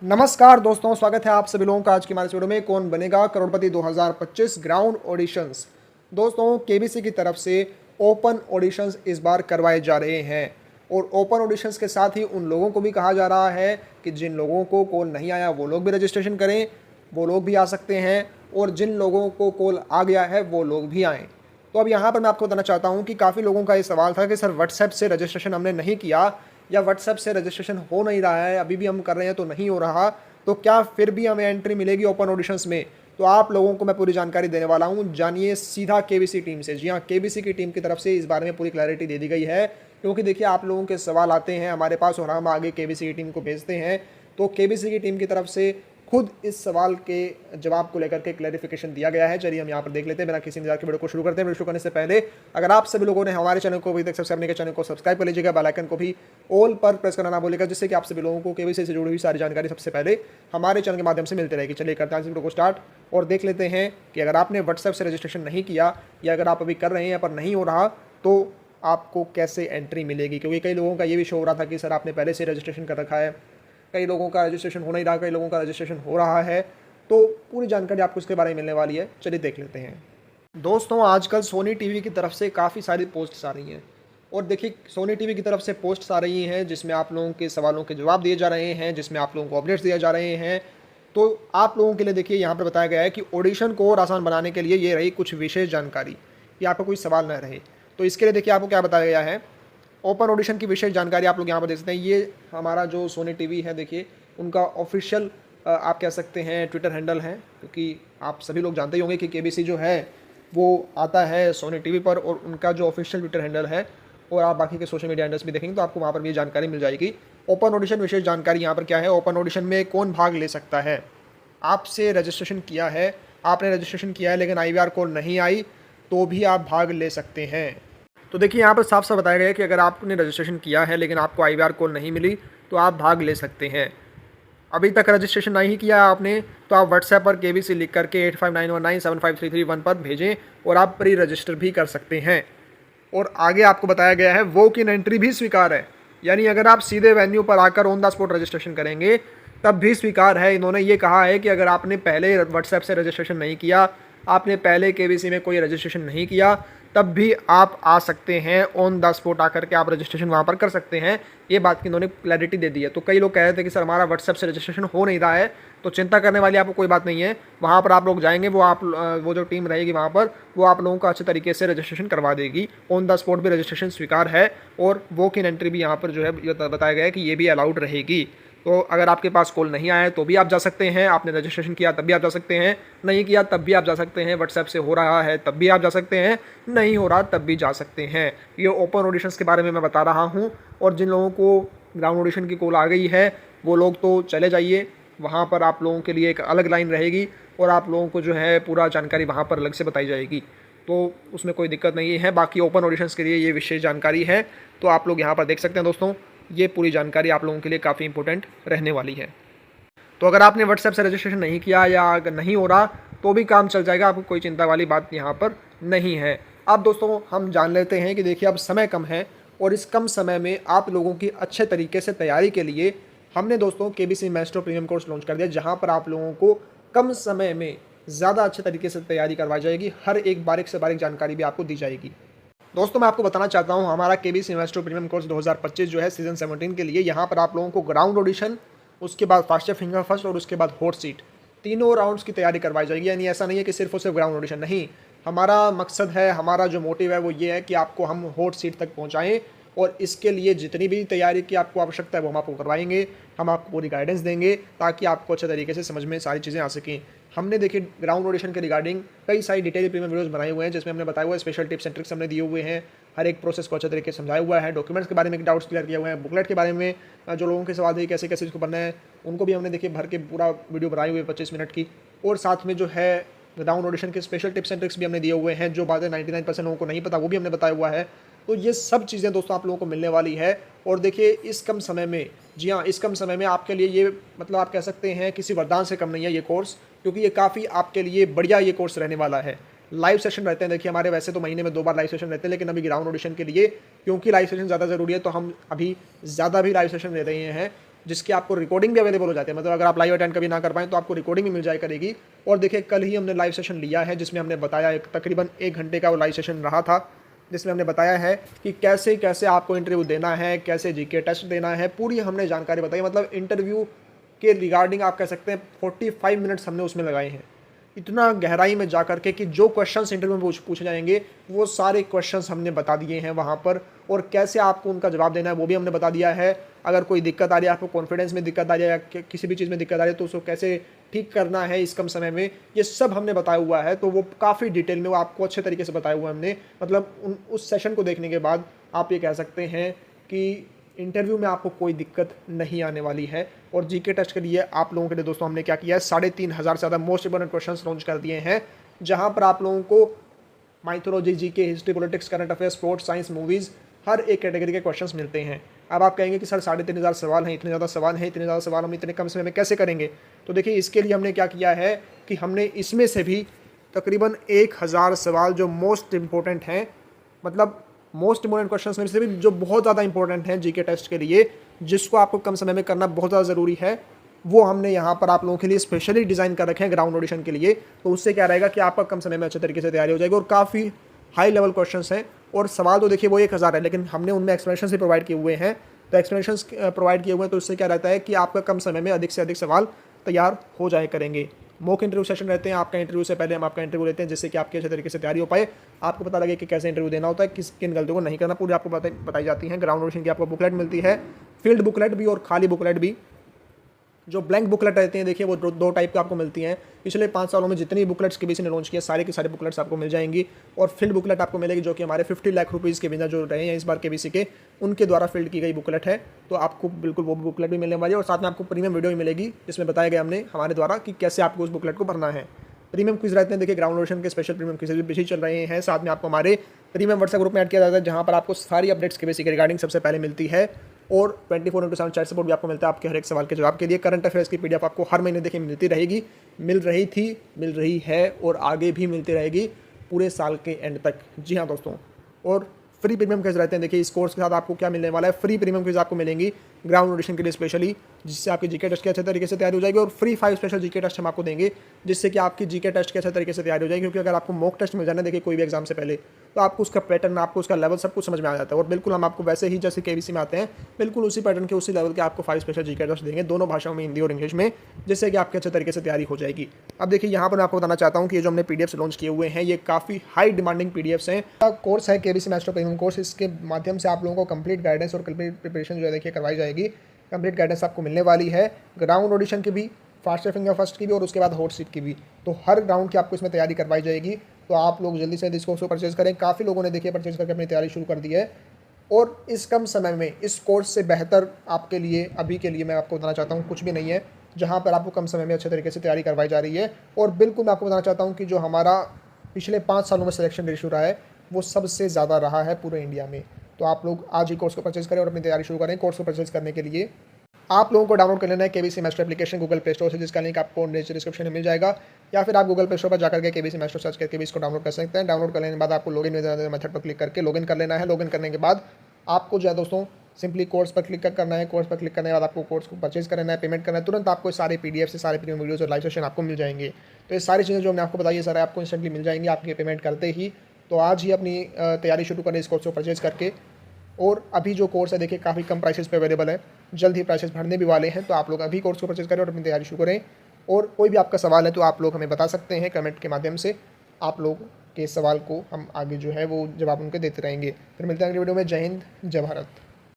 नमस्कार दोस्तों, स्वागत है आप सभी लोगों का आज की हमारे वीडियो में। कौन बनेगा करोड़पति 2025 ग्राउंड ऑडिशंस। दोस्तों, केबीसी की तरफ से ओपन ऑडिशंस इस बार करवाए जा रहे हैं और ओपन ऑडिशंस के साथ ही उन लोगों को भी कहा जा रहा है कि जिन लोगों को कॉल नहीं आया वो लोग भी रजिस्ट्रेशन करें, वो लोग भी आ सकते हैं, और जिन लोगों को कॉल आ गया है वो लोग भी आएँ। तो अब यहाँ पर मैं आपको बताना चाहता हूँ कि काफ़ी लोगों का ये सवाल था कि सर व्हाट्सएप से रजिस्ट्रेशन हमने नहीं किया या व्हाट्सएप से रजिस्ट्रेशन हो नहीं रहा है, अभी भी हम कर रहे हैं तो नहीं हो रहा, तो क्या फिर भी हमें एंट्री मिलेगी ओपन ऑडिशंस में। तो आप लोगों को मैं पूरी जानकारी देने वाला हूं, जानिए सीधा केबीसी टीम से। जी हाँ, केबीसी की टीम की तरफ से इस बारे में पूरी क्लैरिटी दे दी गई है, क्योंकि देखिए आप लोगों के सवाल आते हैं हमारे पास और हम आगे केबीसी की टीम को भेजते हैं। तो केबीसी की टीम की तरफ से खुद इस सवाल के जवाब को लेकर के क्लैरिफिकेशन दिया गया है। चलिए हम यहाँ पर देख लेते हैं, बिना किसी इंतजार के वीडियो को शुरू करते हैं। वीडियो शुरू करने से पहले अगर आप सभी लोगों ने हमारे चैनल को अभी तक सब्सक्राइब नहीं किया, चैनल को सब्सक्राइब कर लीजिएगा, बेल आइकन को भी ऑल पर प्रेस करना ना भूलिएगा, जिससे कि आप सभी लोगों को केबीसी से जुड़ी हुई सारी जानकारी सबसे पहले हमारे चैनल के माध्यम से मिलती रहेगी। चलिए करते हैं वीडियो को स्टार्ट और देख लेते हैं कि अगर आपने व्हाट्सएप से रजिस्ट्रेशन नहीं किया या अगर आप अभी कर रहे हैं पर नहीं हो रहा तो आपको कैसे एंट्री मिलेगी। क्योंकि कई लोगों का ये भी शो हो रहा था कि सर आपने पहले से रजिस्ट्रेशन कर रखा है, कई लोगों का रजिस्ट्रेशन हो नहीं रहा, कई लोगों का रजिस्ट्रेशन हो रहा है। तो पूरी जानकारी आपको इसके बारे में मिलने वाली है, चलिए देख लेते हैं। दोस्तों, आजकल सोनी टीवी की तरफ से काफ़ी सारी पोस्ट्स आ रही हैं और देखिए सोनी टीवी की तरफ से पोस्ट्स आ रही हैं जिसमें आप लोगों के सवालों के जवाब दिए जा रहे हैं, जिसमें आप लोगों को अपडेट्स दिए जा रहे हैं। तो आप लोगों के लिए देखिए यहाँ पर बताया गया है कि ऑडिशन को और आसान बनाने के लिए ये रही कुछ विशेष जानकारी कि आपका कोई सवाल न रहे। तो इसके लिए देखिए आपको क्या बताया गया है, ओपन ऑडिशन की विशेष जानकारी आप लोग यहाँ पर देख सकते हैं। ये हमारा जो सोनी टीवी है, देखिए उनका ऑफिशियल आप कह सकते हैं ट्विटर हैंडल है, क्योंकि आप सभी लोग जानते ही होंगे कि केबीसी जो है वो आता है सोनी टीवी पर और उनका जो ऑफिशियल ट्विटर हैंडल है, और आप बाकी के सोशल मीडिया हैंडल्स भी देखेंगे तो आपको वहाँ पर भी जानकारी मिल जाएगी। ओपन ऑडिशन विशेष जानकारी यहाँ पर क्या है, ओपन ऑडिशन में कौन भाग ले सकता है। आपसे रजिस्ट्रेशन किया है, आपने रजिस्ट्रेशन किया है लेकिन IVR कॉल नहीं आई तो भी आप भाग ले सकते हैं। तो देखिए यहाँ पर साफ साफ बताया गया है कि अगर आपने रजिस्ट्रेशन किया है लेकिन आपको IVR कॉल नहीं मिली तो आप भाग ले सकते हैं। अभी तक रजिस्ट्रेशन नहीं किया आपने तो आप व्हाट्सएप पर केबीसी लिख करके 8591975331 पर भेजें और आप प्री रजिस्टर भी कर सकते हैं। और आगे आपको बताया गया है वॉक इन एंट्री भी स्वीकार है, यानी अगर आप सीधे वेन्यू पर आकर ऑन द स्पॉट रजिस्ट्रेशन करेंगे तब भी स्वीकार है। इन्होंने ये कहा है कि अगर आपने पहले व्हाट्सएप से रजिस्ट्रेशन नहीं किया, आपने पहले केबीसी में कोई रजिस्ट्रेशन नहीं किया, तब भी आप आ सकते हैं, ऑन द स्पॉट आकर के आप रजिस्ट्रेशन वहाँ पर कर सकते हैं। ये बात की इन्होंने क्लैरिटी दे दी है। तो कई लोग कह रहे थे कि सर हमारा व्हाट्सएप से रजिस्ट्रेशन हो नहीं रहा है, तो चिंता करने वाली आपको कोई बात नहीं है। वहाँ पर आप लोग जाएंगे, वो जो टीम रहेगी वहाँ पर वो आप लोगों का अच्छे तरीके से रजिस्ट्रेशन करवा देगी। ऑन द स्पॉट भी रजिस्ट्रेशन स्वीकार है और वॉक इन एंट्री भी यहाँ पर जो है बताया गया है कि ये भी अलाउड रहेगी। तो अगर आपके पास कॉल नहीं आया है तो भी आप जा सकते हैं, आपने रजिस्ट्रेशन किया तब भी आप जा सकते हैं, नहीं किया तब भी आप जा सकते हैं, व्हाट्सएप से हो रहा है तब भी आप जा सकते हैं, नहीं हो रहा तब भी जा सकते हैं। ये ओपन ऑडिशंस के बारे में मैं बता रहा हूँ। और जिन लोगों को ग्राउंड ऑडिशन की कॉल आ गई है वो लोग तो चले जाइए, वहाँ पर आप लोगों के लिए एक अलग लाइन रहेगी और आप लोगों को जो है पूरा जानकारी वहाँ पर अलग से बताई जाएगी, तो उसमें कोई दिक्कत नहीं है। बाकी ओपन ऑडिशंस के लिए ये विशेष जानकारी है, तो आप लोग यहाँ पर देख सकते हैं। दोस्तों, ये पूरी जानकारी आप लोगों के लिए काफ़ी इंपॉर्टेंट रहने वाली है। तो अगर आपने व्हाट्सएप से रजिस्ट्रेशन नहीं किया या अगर नहीं हो रहा तो भी काम चल जाएगा, आपको कोई चिंता वाली बात यहाँ पर नहीं है। अब दोस्तों हम जान लेते हैं कि देखिए अब समय कम है और इस कम समय में आप लोगों की अच्छे तरीके से तैयारी के लिए हमने दोस्तों KBC Maestro premium course launch कर दिया, जहाँ पर आप लोगों को कम समय में ज़्यादा अच्छे तरीके से तैयारी करवाई जाएगी, हर एक बारीक से बारीक जानकारी भी आपको दी जाएगी। दोस्तों, मैं आपको बताना चाहता हूं हमारा केबीसी मैस्ट्रो प्रीमियम कोर्स 2025 जो है सीजन 17 के लिए, यहां पर आप लोगों को ग्राउंड ऑडिशन, उसके बाद फास्टर फिंगर फर्स्ट और उसके बाद हॉट सीट, तीनों राउंड्स की तैयारी करवाई जाएगी। यानी ऐसा नहीं है कि सिर्फ और सिर्फ ग्राउंड ऑडिशन, नहीं, हमारा मकसद है, हमारा जो मोटिव है वो ये है कि आपको हम हॉट सीट तक पहुँचाएँ और इसके लिए जितनी भी तैयारी की आपको आवश्यकता है वो हम आपको करवाएंगे, हम आपको पूरी गाइडेंस देंगे ताकि आपको अच्छे तरीके से समझ में सारी चीज़ें आ सकें। हमने देखिए ग्राउंड ऑडिशन के रिगार्डिंग कई सारी डिटेल प्रीमियम वीडियोस बनाए हुए हैं, जिसमें हमने बताया हुआ है, स्पेशल टिप्स एंड ट्रिक्स हमने दिए हुए हैं, हर एक प्रोसेस को अच्छे तरीके से समझाया हुआ है, डॉक्यूमेंट्स के बारे में डाउट्स क्लियर किए हुए हैं, बुकलेट के बारे में जो लोगों के सवाल थे कैसे कैसे इसको बनना है उनको भी हमने देखिए भर के पूरा वीडियो बनाई हुई है 25 मिनट की। और साथ में जो है ग्राउंड ऑडिशन के स्पेशल टिप्स एंड ट्रिक्स भी हमने दिए हुए हैं, जो बातें 99% लोगों को नहीं पता वो भी हमने बताया हुआ है। तो ये सब चीज़ें दोस्तों आप लोगों को मिलने वाली है। और देखिए इस कम समय में, जी हाँ, इस कम समय में आपके लिए ये मतलब आप कह सकते हैं किसी वरदान से कम नहीं है ये कोर्स, क्योंकि ये काफ़ी आपके लिए बढ़िया ये कोर्स रहने वाला है। लाइव सेशन रहते हैं, देखिए हमारे वैसे तो महीने में 2 बार लाइव सेशन रहते हैं, लेकिन अभी ग्राउंड ऑडिशन के लिए क्योंकि लाइव सेशन ज़्यादा ज़रूरी है तो हम अभी ज़्यादा भी लाइव सेशन दे रहे हैं जिसकी आपको रिकॉर्डिंग भी अवेलेबल हो जाती है। मतलब अगर आप लाइव अटेंड कभी ना कर पाएँ तो आपको रिकॉर्डिंग भी मिल जाया करेगी। और देखिए कल ही हमने लाइव सेशन लिया है जिसमें हमने बताया, एक तकरीबन 1 घंटे का वो लाइव सेशन रहा था, जिसमें हमने बताया है कि कैसे कैसे आपको इंटरव्यू देना है, कैसे जीके टेस्ट देना है, पूरी हमने जानकारी बताई। मतलब इंटरव्यू के रिगार्डिंग आप कह सकते हैं 45 मिनट्स हमने उसमें लगाए हैं, इतना गहराई में जा कर के कि जो क्वेश्चंस इंटरव्यू में पूछे जाएंगे वो सारे क्वेश्चंस हमने बता दिए हैं वहाँ पर, और कैसे आपको उनका जवाब देना है वो भी हमने बता दिया है। अगर कोई दिक्कत आ रही है, आपको कॉन्फिडेंस में दिक्कत आ रही है या किसी भी चीज़ में दिक्कत आ रही है तो उसको कैसे ठीक करना है इस कम समय में, ये सब हमने बताया हुआ है। तो वो काफ़ी डिटेल में वो आपको अच्छे तरीके से बताया हुआ है हमने। मतलब उस सेशन को देखने के बाद आप ये कह सकते हैं कि इंटरव्यू में आपको कोई दिक्कत नहीं आने वाली है। और जीके टेस्ट के लिए आप लोगों के लिए दोस्तों हमने क्या किया है, 3500 से ज़्यादा मोस्ट इंपोर्टेंट क्वेश्चंस लॉन्च कर दिए हैं, जहां पर आप लोगों को mythology, GK, history, politics, current affairs, sports, science, movies, हर एक कैटेगरी के क्वेश्चंस मिलते हैं। अब आप कहेंगे कि सर 3500 सवाल हैं, इतने ज़्यादा सवाल हैं, इतने ज़्यादा सवाल हम इतने कम समय में कैसे करेंगे? तो देखिए इसके लिए हमने क्या किया है कि हमने इसमें से भी तकरीबन 1000 सवाल जो मोस्ट इंपॉर्टेंट हैं, मतलब मोस्ट इंपॉर्टेंट क्वेश्चंस में से भी जो बहुत ज़्यादा इंपॉर्टेंट हैं जीके टेस्ट के लिए, जिसको आपको कम समय में करना बहुत ज़्यादा ज़रूरी है, वो हमने यहाँ पर आप लोगों के लिए स्पेशली डिज़ाइन कर रखे हैं ग्राउंड ऑडिशन के लिए। तो उससे क्या रहेगा कि आपका कम समय में अच्छे तरीके से तैयारी हो जाएगी। और काफ़ी हाई लेवल क्वेश्चंस हैं, और सवाल तो देखिए वो 1000 है, लेकिन हमने उनमें एक्सप्लेनेशन भी प्रोवाइड किए हुए हैं। तो एक्सप्लेनेशंस प्रोवाइड किए हुए हैं, तो उससे क्या रहता है कि आपका कम समय में अधिक से अधिक सवाल तैयार हो जाया करेंगे। मॉक इंटरव्यू सेशन रहते हैं, आपका इंटरव्यू से पहले हम आपका इंटरव्यू लेते हैं, जिससे कि आपके अच्छे तरीके से तैयारी हो पाए, आपको पता लगे कि कैसे इंटरव्यू देना होता है, किन गलतियों को नहीं करना, पूरी आपको बताई जाती हैं। ग्राउंड ऑडिशन की आपको बुकलेट मिलती है, फील्ड बुकलेट भी और खाली बुकलेट भी। जो ब्लैंक बुकलेट रहते हैं देखिए वो दो टाइप की आपको मिलती हैं। पिछले 5 सालों में जितनी बुकलेट्स केबीसी ने लॉन्च किया सारे की सारी बुकलेट्स आपको मिल जाएंगी। और फील्ड बुकलेट आपको मिलेगी जो कि हमारे 50 लाख रुपीज़ के बिना जो रहे हैं इस बार केबीसी के, उनके द्वारा फील्ड की गई बुकलेट है। तो आपको बिल्कुल वो बुकलेट भी मिलने वाली है, और साथ में आपको प्रीमियम वीडियो भी मिलेगी जिसमें बताया गया हमने हमारे द्वारा कि कैसे आपको उस बुकलेट को भरना है। प्रीमियम क्विज रहते हैं, देखिए ग्राउंड ऑडिशन के स्पेशल प्रीमियम क्विज भी पीछे चल रहे हैं। साथ में आपको हमारे प्रीमियम व्हाट्सएप ग्रुप में ऐड किया जाता है, जहाँ पर आपको सारी अपडेट्स केबीसी के रिगार्डिंग सबसे पहले मिलती है। और 24/7 चैट सपोर्ट भी आपको मिलता है आपके हर एक सवाल के जवाब के लिए। करंट अफेयर्स की पीडीएफ आपको हर महीने देखिए मिलती रहेगी, मिल रही थी, मिल रही है और आगे भी मिलती रहेगी पूरे साल के एंड तक। जी हाँ दोस्तों, और फ्री प्रीमियम क्विज रहते हैं। देखिए इस कोर्स के साथ आपको क्या मिलने वाला है, फ्री प्रीमियम क्विज आपको मिलेंगी ग्राउंड ऑडिशन के लिए स्पेशली, जिससे आपकी जीके टेस्ट की अच्छे तरीके से तैयारी हो जाएगी। और फ्री 5 स्पेशल जीके टेस्ट हम आपको देंगे, जिससे कि आपकी जीके टेस्ट की अच्छे तरीके से तैयारी हो जाएगी। क्योंकि अगर आपको मॉक टेस्ट मिल जाना देखिए कोई भी एग्जाम से पहले, तो आपको उसका पैटर्न, आपको उसका लेवल सब कुछ समझ में आ जाता है। और बिल्कुल हम आपको वैसे ही जैसे केबीसी में आते हैं, बिल्कुल उसी पैटर्न के उसी लेवल के आपको 5 स्पेशल जीके टेस्ट देंगे, दोनों भाषाओं में, हिंदी और इंग्लिश में, जिससे कि आपके अच्छे तरीके से तैयारी हो जाएगी। अब देखिए यहाँ पर मैं आपको बताना चाहता हूँ कि ये जो हमने पीडीएफ्स लॉन्च किए हुए हैं, ये काफ़ी हाई डिमांडिंग पीडीएफ्स हैं। कोर्स है केबीसी मास्टर प्रीमियम कोर्स, इसके माध्यम से आप लोगों को कंप्लीट गाइडेंस और कंप्लीट प्रिपरेशन जो है देखिए करवाई जाएगी। कंप्लीट गाइडेंस आपको मिलने वाली है ग्राउंड ऑडिशन की भी, फास्ट फिंगर फर्स्ट की भी, और उसके बाद हॉट सीट की भी। तो हर ग्राउंड की आपको इसमें तैयारी करवाई जाएगी। तो आप लोग जल्दी से इस कोर्स को परचेज करें। काफ़ी लोगों ने देखिए परचेज करके अपनी तैयारी शुरू कर दी है। और इस कम समय में इस कोर्स से बेहतर आपके लिए अभी के लिए मैं आपको बताना चाहता हूँ कुछ भी नहीं है, जहाँ पर आपको कम समय में अच्छे तरीके से तैयारी करवाई जा रही है। और बिल्कुल मैं आपको बताना चाहता हूँ कि जो हमारा पिछले 5 सालों में सिलेक्शन रेशियो रहा है वो सबसे ज़्यादा रहा है पूरे इंडिया में। तो आप लोग आज ही कोर्स को परचेज करें और अपनी तैयारी शुरू करें। कोर्स को परचेज करने के लिए आप लोगों को डाउनलोड कर लेना है KBC master application Google play store से, जिसका लिंक आपको नीचे डिस्क्रिप्शन में मिल जाएगा, या फिर आप गूगल प्ले स्टोर पर जाकर के केबीसी मास्टर सर्च करके भी इसको डाउनलोड कर सकते हैं। डाउनलोड करने के बाद आपको लॉगिन मेथड पर क्लिक करके लॉगिन कर लेना है। लॉगिन करने के बाद आपको जो है दोस्तों सिंपली कोर्स पर क्लिक करना है। कोर्स पर क्लिक करने के बाद आपको कोर्स को परचेज करना है, पेमेंट करना है। तुरंत आपको सारे पीडीएफ से सारे प्रीमियम वीडियोस और लाइव सेशन आपको मिल जाएंगे। तो ये सारी चीज़ें जो हमने आपको बताई है सारे आपको इंस्टेंटली मिल जाएंगी आपकी पेमेंट करते ही। तो आज ही अपनी तैयारी शुरू करें इस कोर्स को परचेज करके। और अभी जो कोर्स है देखिए काफ़ी कम प्राइसेस पे अवेलेबल है, जल्द ही प्राइसेस बढ़ने भी वाले हैं। तो आप लोग अभी कोर्स को परचेज करें और अपनी तैयारी शुरू करें। और कोई भी आपका सवाल है तो आप लोग हमें बता सकते हैं कमेंट के माध्यम से। आप लोग के सवाल को हम आगे जो है वो जवाब उनके देते रहेंगे। फिर मिलते हैं अगली वीडियो में। जय हिंद, जय भारत।